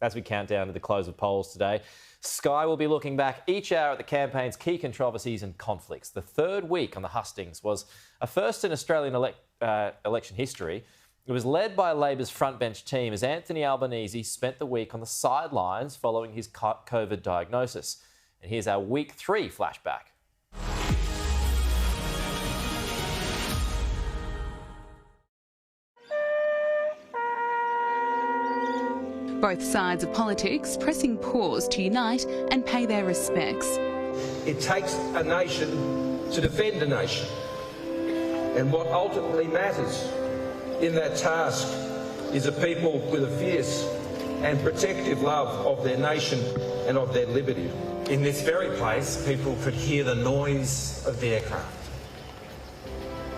As we count down to the close of polls today, Sky will be looking back each hour at the campaign's key controversies and conflicts. The third week on the hustings was a first in Australian election history. It was led by Labor's frontbench team as Anthony Albanese spent the week on the sidelines following his COVID diagnosis. And here's our Week 3 flashback. Both sides of politics pressing pause to unite and pay their respects. It takes a nation to defend a nation. And what ultimately matters in that task is a people with a fierce and protective love of their nation and of their liberty. In this very place, people could hear the noise of the aircraft.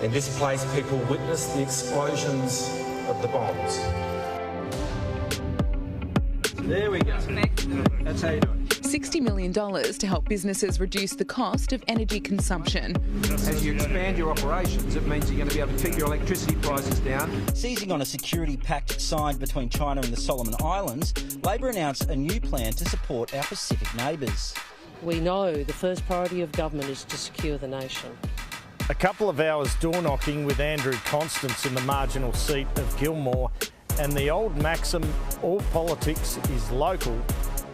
In this place, people witnessed the explosions of the bombs. There we go. That's how you do it. $60 million to help businesses reduce the cost of energy consumption. As you expand your operations, it means you're going to be able to keep your electricity prices down. Seizing on a security pact signed between China and the Solomon Islands, Labor announced a new plan to support our Pacific neighbours. We know the first priority of government is to secure the nation. A couple of hours door-knocking with Andrew Constance in the marginal seat of Gilmore, and the old maxim, all politics is local,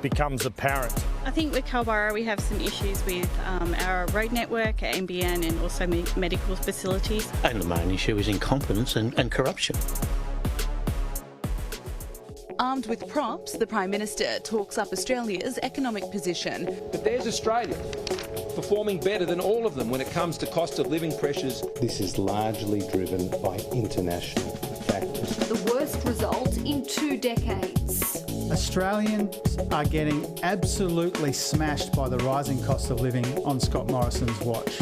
becomes apparent. I think with Culburra we have some issues with our road network, our NBN and also medical facilities. And the main issue is incompetence and corruption. Armed with props, the Prime Minister talks up Australia's economic position. But there's Australia, performing better than all of them when it comes to cost of living pressures. This is largely driven by international factors. The worst result in 2 decades. Australians are getting absolutely smashed by the rising cost of living on Scott Morrison's watch.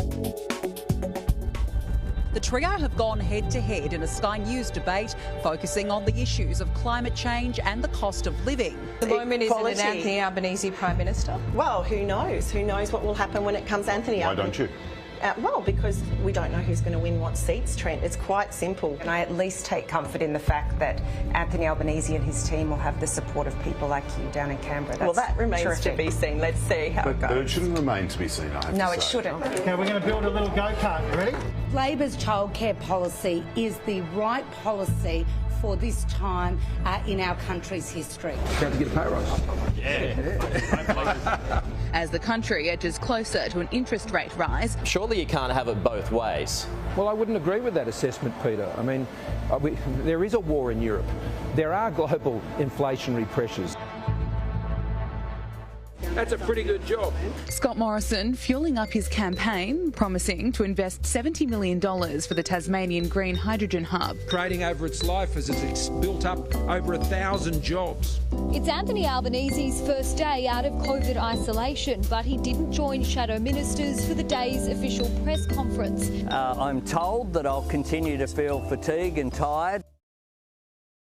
The trio have gone head-to-head in a Sky News debate focusing on the issues of climate change and the cost of living. The moment isn't an Anthony Albanese Prime Minister? Well, who knows? Who knows what will happen when it comes Anthony Albanese? Why don't you? Well, because we don't know who's going to win what seats, Trent. It's quite simple. And I at least take comfort in the fact that Anthony Albanese and his team will have the support of people like you down in Canberra. Well, that remains to be seen. Let's see how it goes. But it shouldn't remain to be seen, I have to say. No, it shouldn't. Okay, we're going to build a little go-kart. You ready? Labor's childcare policy is the right policy for this time in our country's history. Time to get a pay rise. Yeah. As the country edges closer to an interest rate rise. Surely you can't have it both ways. Well, I wouldn't agree with that assessment, Peter. I mean, there is a war in Europe. There are global inflationary pressures. That's a pretty good job. Scott Morrison fuelling up his campaign, promising to invest $70 million for the Tasmanian Green Hydrogen Hub. Creating over its life as it's built up over 1,000 jobs. It's Anthony Albanese's first day out of COVID isolation, but he didn't join shadow ministers for the day's official press conference. I'm told that I'll continue to feel fatigue and tired.